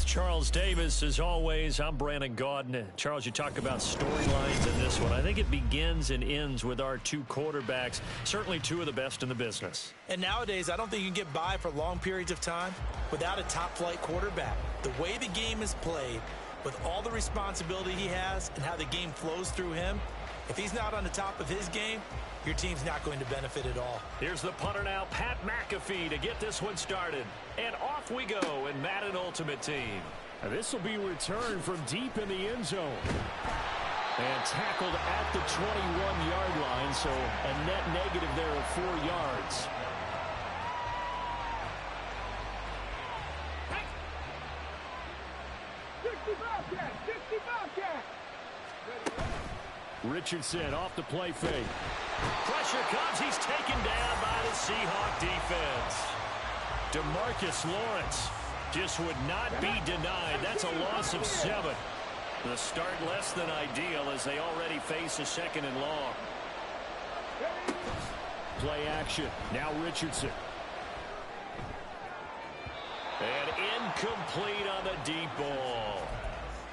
with Charles Davis. As always, I'm Brandon Gaudin. Charles, you talk about storylines in this one. I think it begins and ends with our two quarterbacks, certainly two of the best in the business. And nowadays, I don't think you can get by for long periods of time without a top-flight quarterback. The way the game is played, with all the responsibility he has and how the game flows through him, if he's not on the top of his game, your team's not going to benefit at all. Here's the punter now, Pat McAfee, to get this one started. And off we go in Madden Ultimate Team. This will be returned from deep in the end zone. And tackled at the 21-yard line, so a net negative there of 4 yards. Richardson off the play fake. Pressure comes. He's taken down by the Seahawk defense. DeMarcus Lawrence just would not be denied. That's a loss of 7. The start less than ideal as they already face a 2nd and long. Play action. Now Richardson. And incomplete on the deep ball.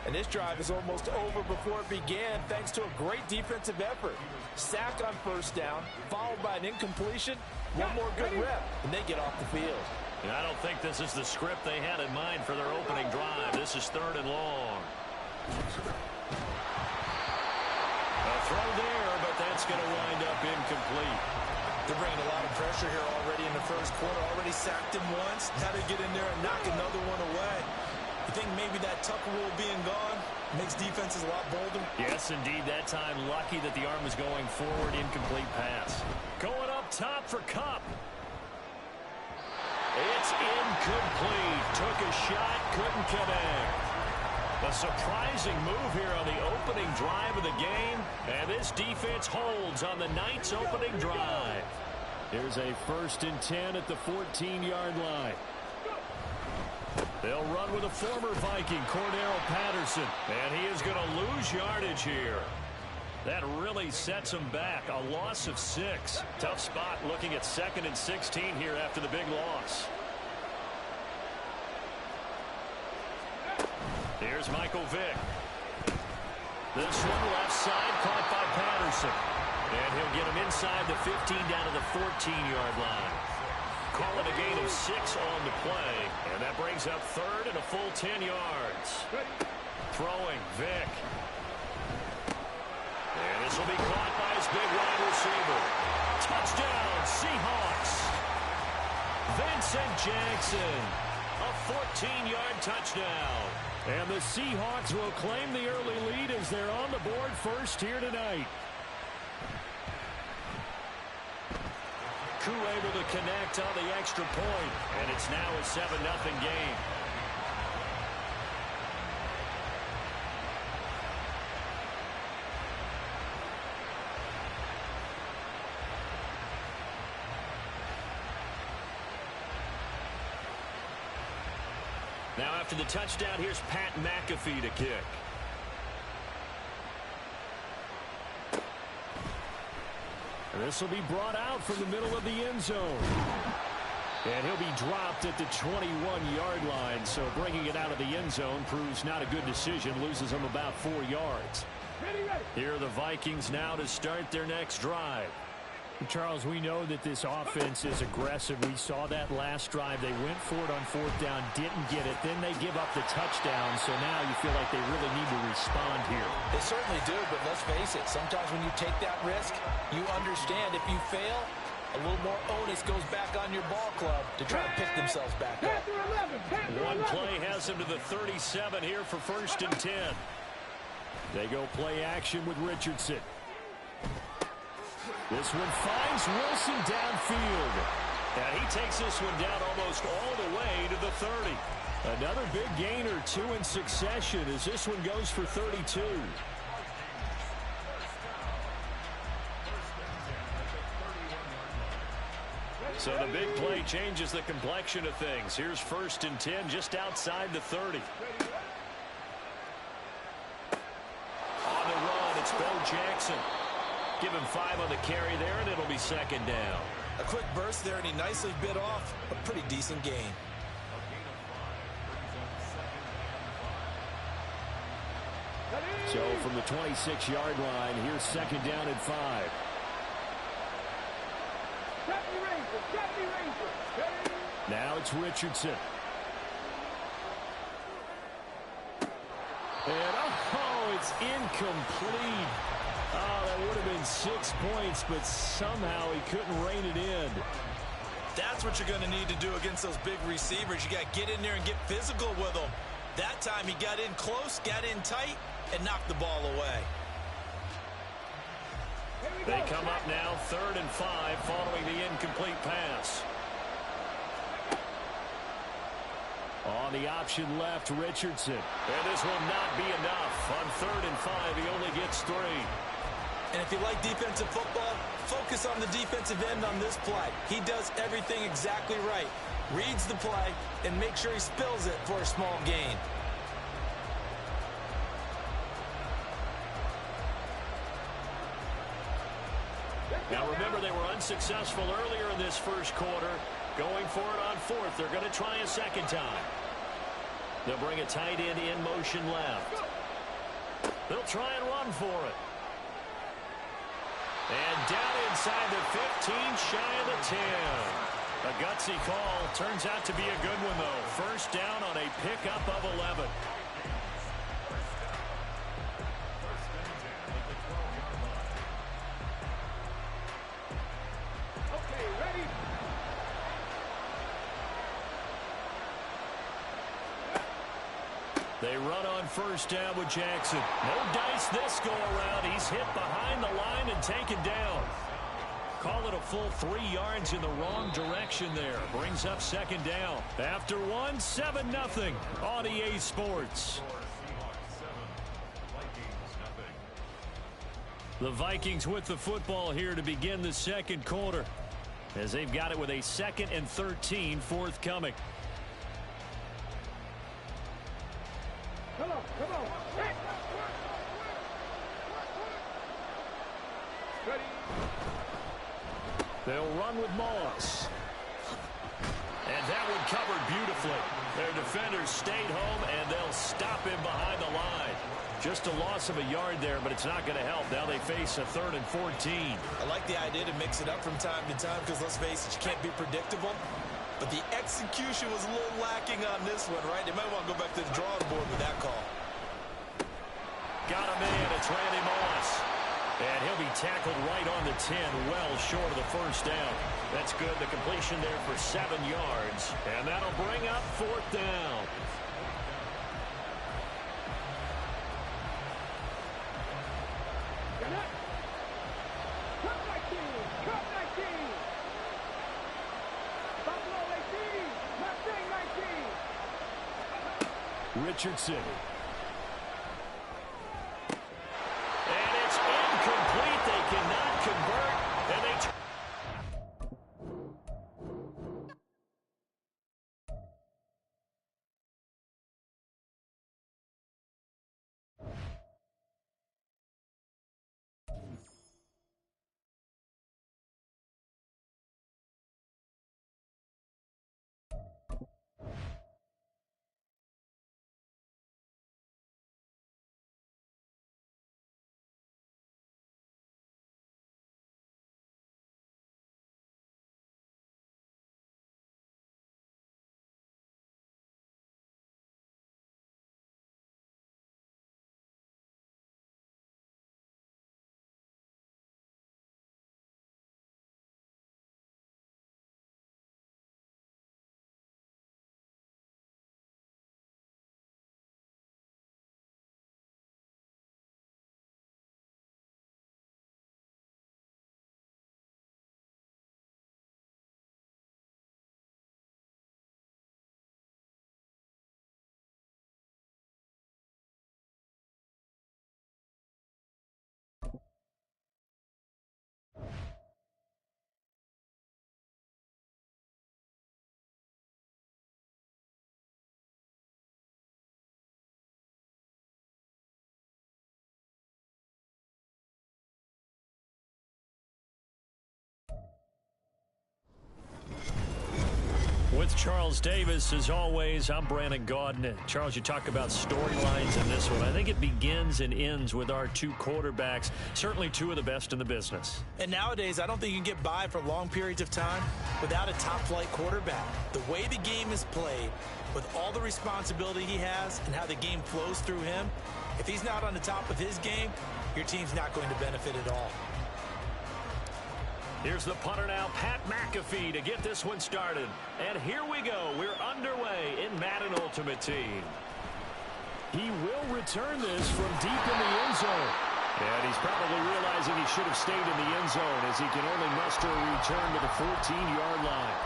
And this drive is almost over before it began thanks to a great defensive effort. Sack on first down, followed by an incompletion, one more good rep, and they get off the field. And I don't think this is the script they had in mind for their opening drive. This is 3rd and long. A throw there, but that's going to wind up incomplete. They're bringing a lot of pressure here already in the first quarter. Already sacked him once. Now to get in there and knock another one away. You think maybe that Tucker rule being gone makes defenses a lot bolder? Yes, indeed. That time, lucky that the arm was going forward. Incomplete pass. Going up top for Kupp. It's incomplete. Took a shot, couldn't connect. A surprising move here on the opening drive of the game. And this defense holds on the Knights' opening drive. Here's a 1st and 10 at the 14-yard line. They'll run with a former Viking, Cordero Patterson. And he is going to lose yardage here. That really sets him back. A loss of 6. Tough spot looking at 2nd and 16 here after the big loss. Here's Michael Vick. This one left side caught by Patterson. And he'll get him inside the 15 down to the 14-yard line. Call it a gain of 6 on the play. And that brings up 3rd and a full 10 yards. Throwing, Vick. And this will be caught by his big wide receiver. Touchdown, Seahawks. Vincent Jackson. A 14-yard touchdown. And the Seahawks will claim the early lead as they're on the board first here tonight. Koo able to connect on the extra point, and it's now a 7-0 game. Now after the touchdown, here's Pat McAfee to kick. This will be brought out from the middle of the end zone. And he'll be dropped at the 21-yard line. So bringing it out of the end zone proves not a good decision. Loses him about 4 yards. Here are the Vikings now to start their next drive. Charles, we know that this offense is aggressive. We saw that last drive. They went for it on 4th down, didn't get it. Then they give up the touchdown. So now you feel like they really need to respond here. They certainly do, but let's face it. Sometimes when you take that risk, you understand if you fail, a little more onus goes back on your ball club to try and pick themselves back up. One play has them to the 37 here for 1st and 10. They go play action with Richardson. This one finds Wilson downfield. And he takes this one down almost all the way to the 30. Another big gain or 2 in succession as this one goes for 32. So the big play changes the complexion of things. Here's 1st and 10 just outside the 30. On the run, it's Bo Jackson. Give him 5 on the carry there, and it'll be 2nd down. A quick burst there, and he nicely bit off a pretty decent gain. So from the 26-yard line, here's second down and 5. Now it's Richardson. And, it's incomplete. Oh, that would have been 6 points, but somehow he couldn't rein it in. That's what you're going to need to do against those big receivers. You got to get in there and get physical with them. That time he got in close, got in tight, and knocked the ball away. They come up now 3rd and 5 following the incomplete pass. On the option left, Richardson. And this will not be enough. On 3rd and 5, he only gets 3. And if you like defensive football, focus on the defensive end on this play. He does everything exactly right. Reads the play and makes sure he spills it for a small gain. Now remember, they were unsuccessful earlier in this first quarter. Going for it on 4th. They're going to try a second time. They'll bring a tight end in motion left. They'll try and run for it. And down inside the 15, shy of the 10. A gutsy call. Turns out to be a good one, though. First down on a pickup of 11. They run on first down with Jackson. No dice this go around. He's hit behind the line and taken down. Call it a full 3 yards in the wrong direction there. Brings up second down. After 7-0 on EA Sports. The Vikings with the football here to begin the second quarter, as they've got it with a 2nd and 13 forthcoming. Come on. Ready. They'll run with Moss. And that one covered beautifully. Their defenders stayed home, and they'll stop him behind the line. Just a loss of a yard there, but it's not going to help. Now they face a 3rd and 14. I like the idea to mix it up from time to time because, let's face it, you can't be predictable. But the execution was a little lacking on this one, right? They might want to go back to the drawing board with that call. Got him in. It's Randy Moss. And he'll be tackled right on the 10, well short of the first down. That's good. The completion there for 7 yards. And that'll bring up 4th down. Richardson Charles Davis, as always, I'm Brandon Gaudin. Charles, you talk about storylines in this one. I think it begins and ends with our two quarterbacks, certainly two of the best in the business. And nowadays, I don't think you can get by for long periods of time without a top-flight quarterback. The way the game is played, with all the responsibility he has and how the game flows through him, if he's not on the top of his game, your team's not going to benefit at all. Here's the punter now, Pat McAfee, to get this one started. And here we go. We're underway in Madden Ultimate Team. He will return this from deep in the end zone. And he's probably realizing he should have stayed in the end zone as he can only muster a return to the 14-yard line.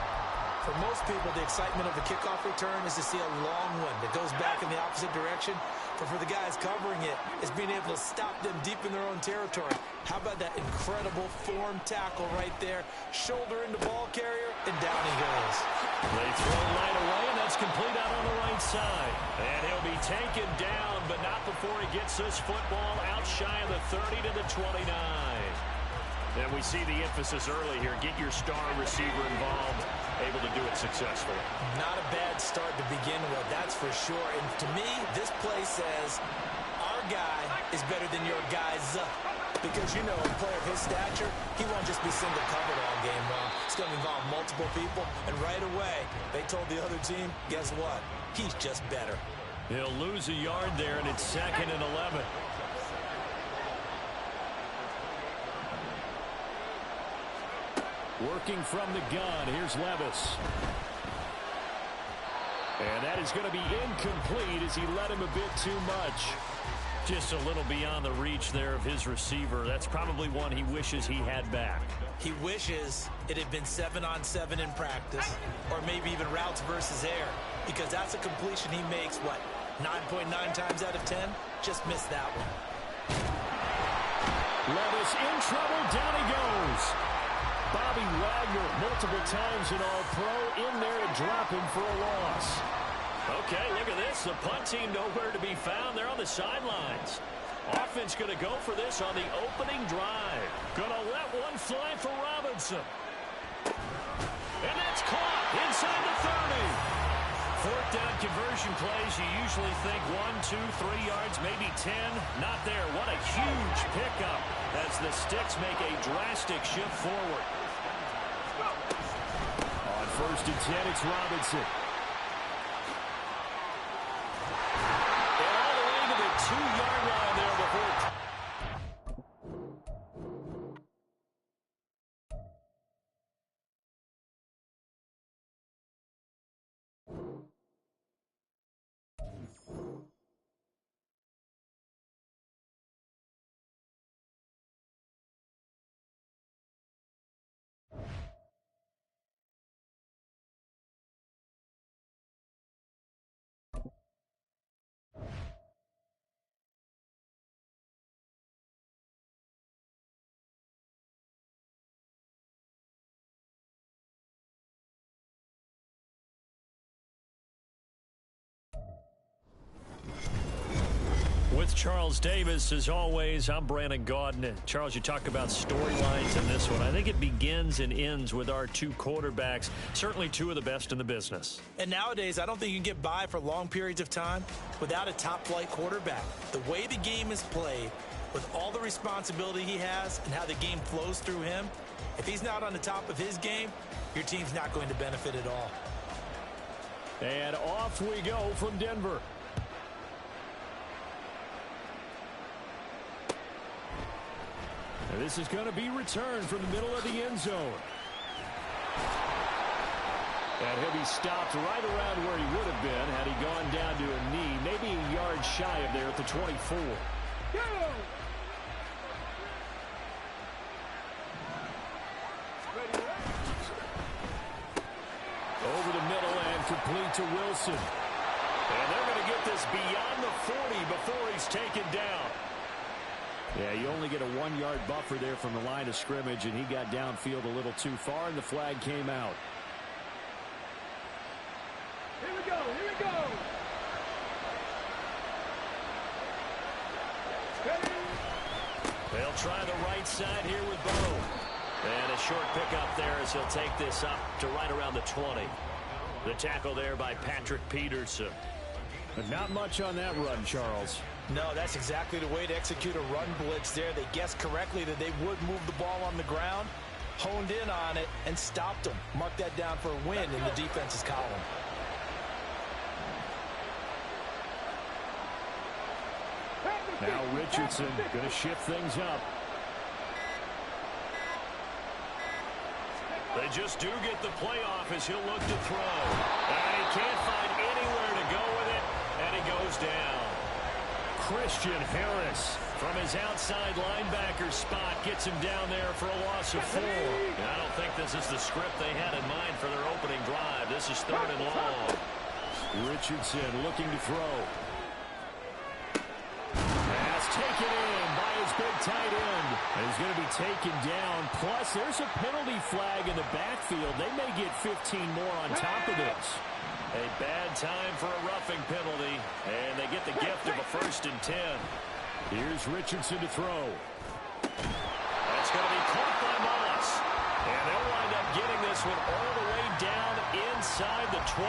For most people, the excitement of a kickoff return is to see a long one that goes back in the opposite direction. But for the guys covering it, it's being able to stop them deep in their own territory. How about that incredible form tackle right there? Shoulder into ball carrier, and down he goes. They throw right away, and that's complete out on the right side. And he'll be taken down, but not before he gets this football out shy of the 30 to the 29. And we see the emphasis early here. Get your star receiver involved, able to do it successfully. Not a bad start to begin with, that's for sure. And to me, this play says our guy is better than your guy's. Because, you know, a player of his stature, he won't just be single covered all game long. It's going to involve multiple people. And right away, they told the other team, guess what? He's just better. He'll lose a yard there, and it's 2nd and 11. Working from the gun, here's Levis. And that is going to be incomplete as he led him a bit too much. Just a little beyond the reach there of his receiver. That's probably one he wishes he had back. He wishes it had been 7-on-7 in practice, or maybe even routes versus air, because that's a completion he makes, what, 9.9 times out of 10? Just missed that one. Levis in trouble, down he goes. Bobby Wagner, multiple times an All-Pro, in there to drop him for a loss. Okay, look at this. The punt team nowhere to be found. They're on the sidelines. Offense going to go for this on the opening drive. Going to let one fly for Robinson. And that's caught inside the 30. Fourth down conversion plays, you usually think 1, 2, 3 yards, maybe 10. Not there. What a huge pickup as the Sticks make a drastic shift forward. On 1st and 10, it's Robinson. And all the way to the 2-yard line there before. With Charles Davis, as always, I'm Brandon Gaudin. Charles, you talk about storylines in this one. I think it begins and ends with our two quarterbacks, certainly two of the best in the business. And nowadays, I don't think you can get by for long periods of time without a top-flight quarterback. The way the game is played, with all the responsibility he has and how the game flows through him, if he's not on the top of his game, your team's not going to benefit at all. And off we go from Denver. And this is going to be returned from the middle of the end zone. And he'll be stopped right around where he would have been had he gone down to a knee, maybe a yard shy of there at the 24. Go! Over the middle and complete to Wilson. And they're going to get this beyond the 40 before he's taken down. Yeah, you only get a 1-yard buffer there from the line of scrimmage, and he got downfield a little too far, and the flag came out. Here we go, here we go! Ready? They'll try the right side here with Bo. And a short pickup there as he'll take this up to right around the 20. The tackle there by Patrick Peterson. But not much on that run, Charles. No, that's exactly the way to execute a run blitz there. They guessed correctly that they would move the ball on the ground, honed in on it, and stopped them. Mark that down for a win in the defense's column. Now Richardson going to shift things up. They just do get the playoff as he'll look to throw. And he can't find anywhere to go with it, and he goes down. Christian Harris From his outside linebacker spot, gets him down there for a loss of 4. And I don't think this is the script they had in mind for their opening drive. This is 3rd and long. Richardson looking to throw. Pass taken in by his big tight end. And he's going to be taken down. Plus, there's a penalty flag in the backfield. They may get 15 more on top of this. A bad time for a roughing penalty, and they get the gift of a 1st and 10. Here's Richardson to throw. That's going to be caught by Moss. And they'll wind up getting this one all the way down inside the 20.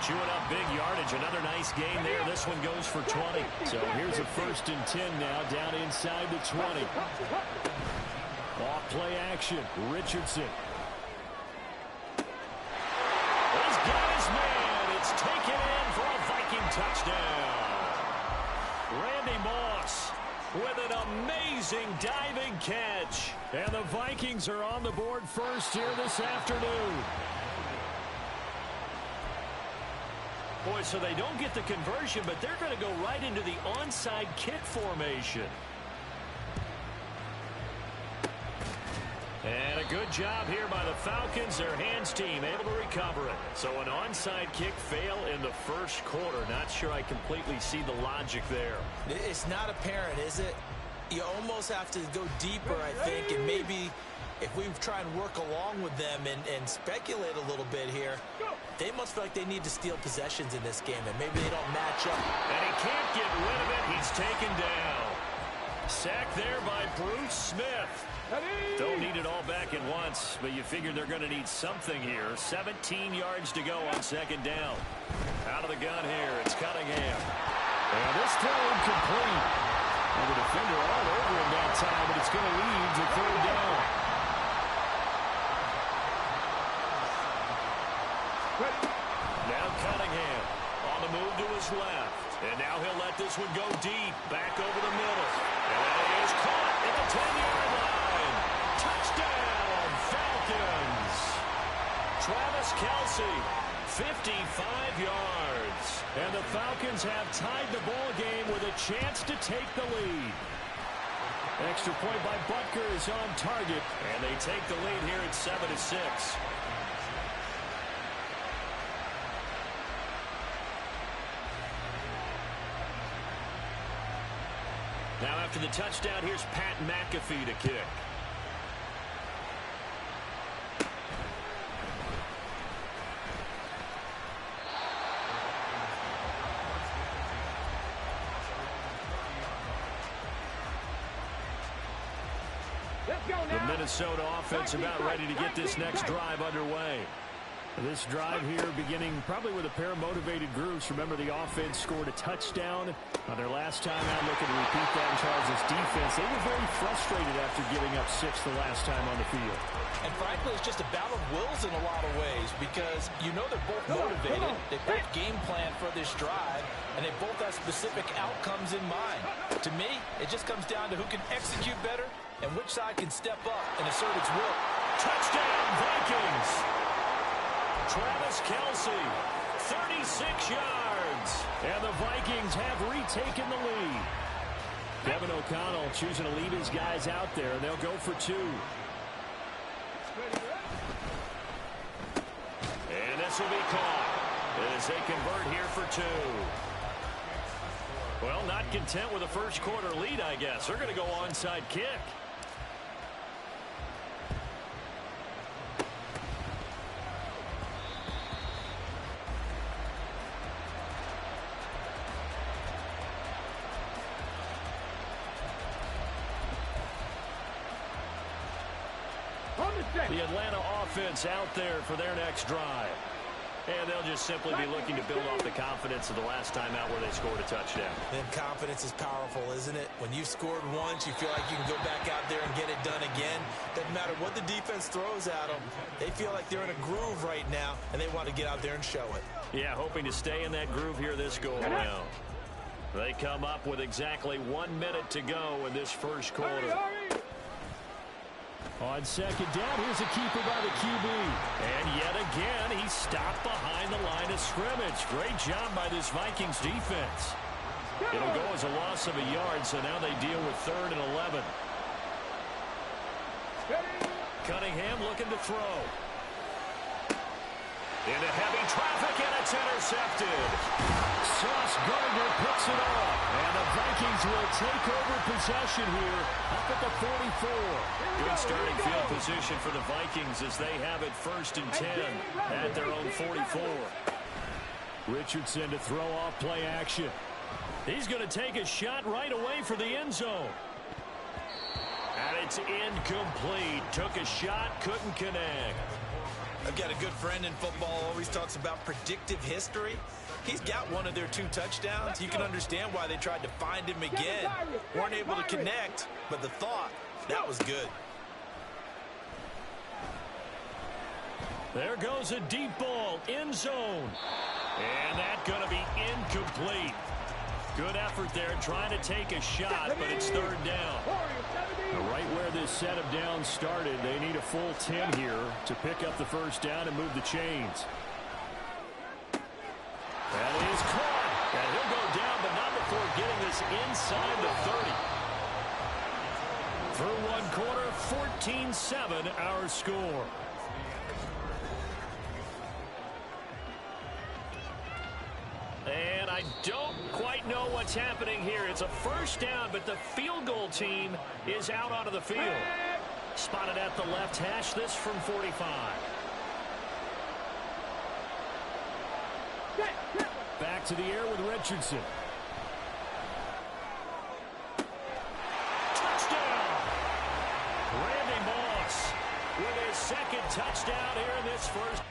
Chewing up big yardage. Another nice gain there. This one goes for 20. So here's a 1st and 10 now down inside the 20. Off play action. Richardson. He's got his man. It's taken in for a Viking touchdown. Randy Moss with an amazing diving catch. And the Vikings are on the board first here this afternoon. Boy, so they don't get the conversion, but they're going to go right into the onside kick formation. And a good job here by the Falcons, their hands team, able to recover it. So an onside kick fail in the 1st quarter. Not sure I completely see the logic there. It's not apparent, is it? You almost have to go deeper, I think, and maybe if we try and work along with them and speculate a little bit here, they must feel like they need to steal possessions in this game, and maybe they don't match up. And he can't get rid of it. He's taken down. Sacked there by Bruce Smith. Don't need it all back at once, but you figure they're going to need something here. 17 yards to go on 2nd down. Out of the gun here, it's Cunningham. And this throw incomplete. And the defender all over him that time, but it's going to lead to 3rd down. Now Cunningham on the move to his left. And now he'll let this one go deep, back over the middle. And that is caught at the 10-yard line. Touchdown, Falcons. Travis Kelce, 55 yards. And the Falcons have tied the ball game with a chance to take the lead. Extra point by Butker is on target. And they take the lead here at 7-6. Now after the touchdown, here's Pat McAfee to kick. The Minnesota offense about ready to get this next drive underway. This drive here beginning probably with a pair of motivated groups. Remember, the offense scored a touchdown on their last time out. Looking to repeat that in Charles' defense. They were very frustrated after giving up 6 the last time on the field. And frankly, it's just a battle of wills in a lot of ways because you know they're both motivated. They both game plan for this drive, and they both have specific outcomes in mind. To me, it just comes down to who can execute better and which side can step up and assert its will. Touchdown, Vikings! Travis Kelce, 36 yards. And the Vikings have retaken the lead. Kevin O'Connell choosing to lead his guys out there, and they'll go for 2. And this will be caught as they convert here for 2. Well, not content with a 1st quarter lead, I guess. They're going to go onside kick. The Atlanta offense out there for their next drive. And they'll just simply be looking to build off the confidence of the last time out where they scored a touchdown. Then confidence is powerful, isn't it? When you've scored once, you feel like you can go back out there and get it done again. Doesn't matter what the defense throws at them. They feel like they're in a groove right now, and they want to get out there and show it. Yeah, hoping to stay in that groove here this go-around. They come up with exactly 1 minute to go in this first quarter. On second down, here's a keeper by the QB. And yet again, he's stopped behind the line of scrimmage. Great job by this Vikings defense. It'll go as a loss of a yard, so now they deal with 3rd and 11. Cunningham looking to throw. Into heavy traffic, and it's intercepted. Sauce Gardner picks it off. And the Vikings will take over possession here up at the 44. Good starting field position for the Vikings as they have it 1st and 10 at their own 44. Richardson to throw off play action. He's going to take a shot right away for the end zone. And it's incomplete. Took a shot, couldn't connect. I've got a good friend in football, always talks about predictive history. He's got one of their 2 touchdowns. You can understand why they tried to find him again. Weren't able to connect, but the thought, that was good. There goes a deep ball, end zone. And that's going to be incomplete. Good effort there, trying to take a shot, but it's 3rd down. Right where this set of downs started, they need a full 10 here to pick up the 1st down and move the chains. That is caught. And he'll go down, but not before getting this inside the 30. Through 1 quarter, 14-7 our score. And I don't quite know what's happening here. It's a 1st down, but the field goal team is out onto the field. Spotted at the left hash, this from 45. Back to the air with Richardson. Touchdown! Randy Moss with his 2nd touchdown here in this first.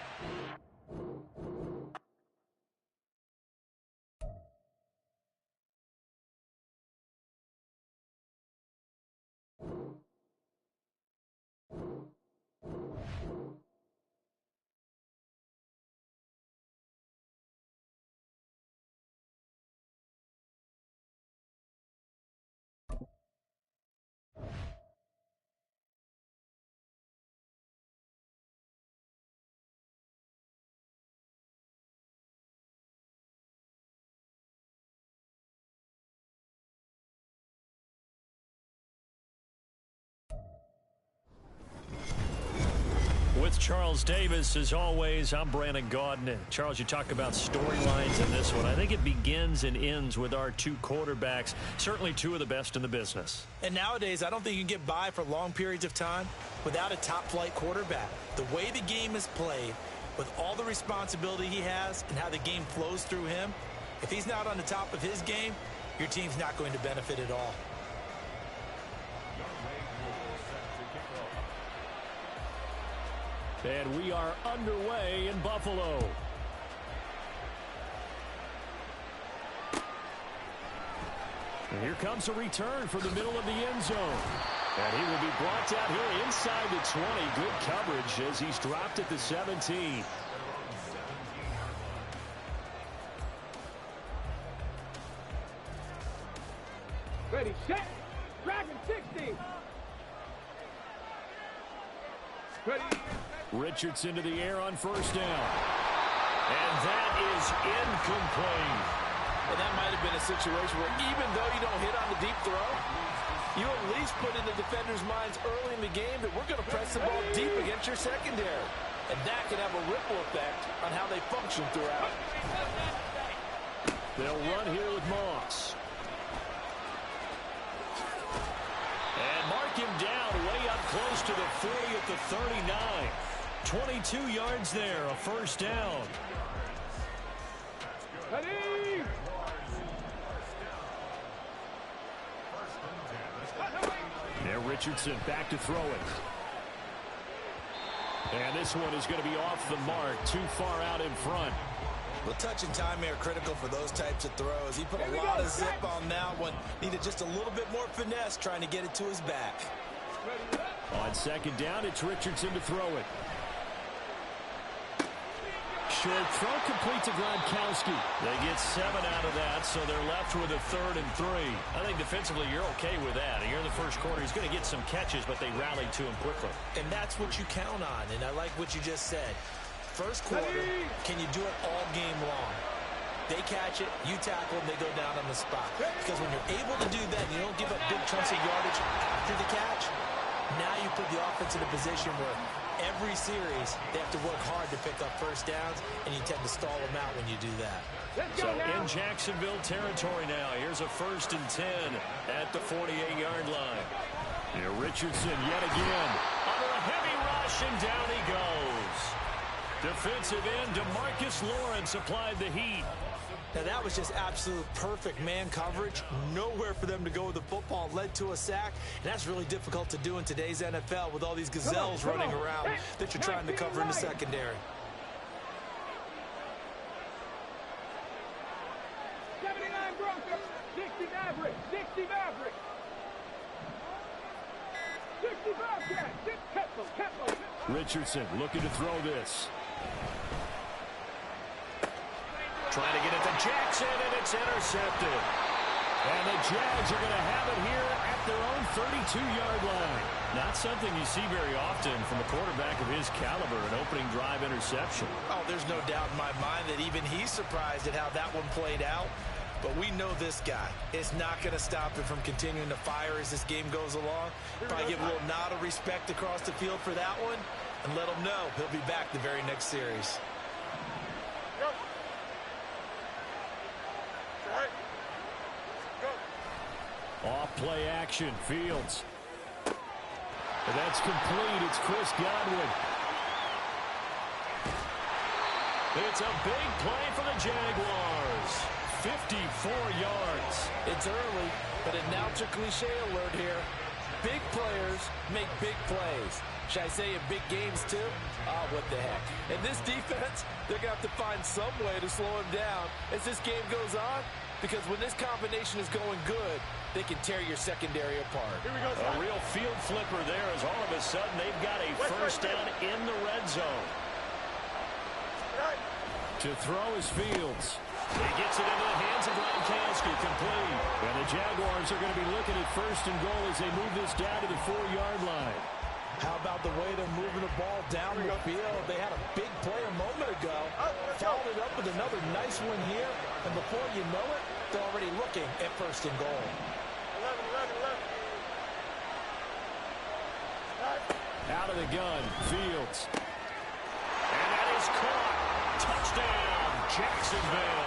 With Charles Davis, as always, I'm Brandon Gaudin. And Charles, you talk about storylines in this one. I think it begins and ends with our 2 quarterbacks, certainly 2 of the best in the business. And nowadays, I don't think you can get by for long periods of time without a top-flight quarterback. The way the game is played, with all the responsibility he has and how the game flows through him, if he's not on the top of his game, your team's not going to benefit at all. And we are underway in Buffalo. And here comes a return from the middle of the end zone. And he will be brought down here inside the 20. Good coverage as he's dropped at the 17. Ready, set, Dragon 60. Ready. Richardson to the air on 1st down. And that is incomplete. And that might have been a situation where even though you don't hit on the deep throw, you at least put in the defenders' minds early in the game that we're going to press the ball deep against your secondary. And that can have a ripple effect on how they function throughout. They'll run here with Moss. And mark him down way up close to the 40 at the 39. 22 yards there, a 1st down. Ready. Now Richardson back to throw it. And this one is going to be off the mark, too far out in front. Well, touch and timing are critical for those types of throws. He put a lot of zip on that one. Needed just a little bit more finesse trying to get it to his back. On second down, it's Richardson to throw it. Short throw complete to Gronkowski. They get 7 out of that, so they're left with a 3rd and 3. I think defensively you're okay with that. Here in the first quarter, he's going to get some catches, but they rallied to him quickly. And that's what you count on, and I like what you just said. First quarter, can you do it all game long? They catch it, you tackle, and they go down on the spot. Because when you're able to do that, you don't give up big chunks of yardage after the catch. Now you put the offense in a position where every series they have to work hard to pick up first downs, and you tend to stall them out when you do that. So in Jacksonville territory now, here's a 1st and 10 at the 48-yard line. Here Richardson yet again. Under a heavy rush, and down he goes. Defensive end DeMarcus Lawrence applied the heat. Now that was just absolute perfect man coverage. Nowhere for them to go with the football. Led to a sack. And that's really difficult to do in today's NFL with all these gazelles running around that you're trying to cover in the secondary. 79 Broncos, 60 Mavericks, 60 Mavericks. 60 Bobcats, 6 Kettle. Richardson looking to throw this. Trying to get it to Jackson, and it's intercepted. And the Jags are going to have it here at their own 32-yard line. Not something you see very often from a quarterback of his caliber, an opening drive interception. Oh, there's no doubt in my mind that even he's surprised at how that one played out. But we know this guy is not going to stop him from continuing to fire as this game goes along. Probably give a little nod of respect across the field for that one and let him know he'll be back the very next series. Off play action, Fields. And that's complete. It's Chris Godwin. It's a big play for the Jaguars. 54 yards. It's early, but announcer cliche alert here. Big players make big plays. Should I say in big games too? Oh, what the heck. And this defense, they're going to have to find some way to slow him down as this game goes on, because when this combination is going good, they can tear your secondary apart. Here we go, a real field flipper there as all of a sudden they've got a first down in the red zone. To throw is Fields. He gets it into the hands of Gronkowski, complete. And the Jaguars are going to be looking at 1st and goal as they move this down to the 4-yard line. How about the way they're moving the ball down the field? They had a big play a moment ago. Followed it up with another nice one here. And before you know it, they're already looking at 1st and goal. 11. Out of the gun, Fields. And that is caught. Touchdown, Jacksonville.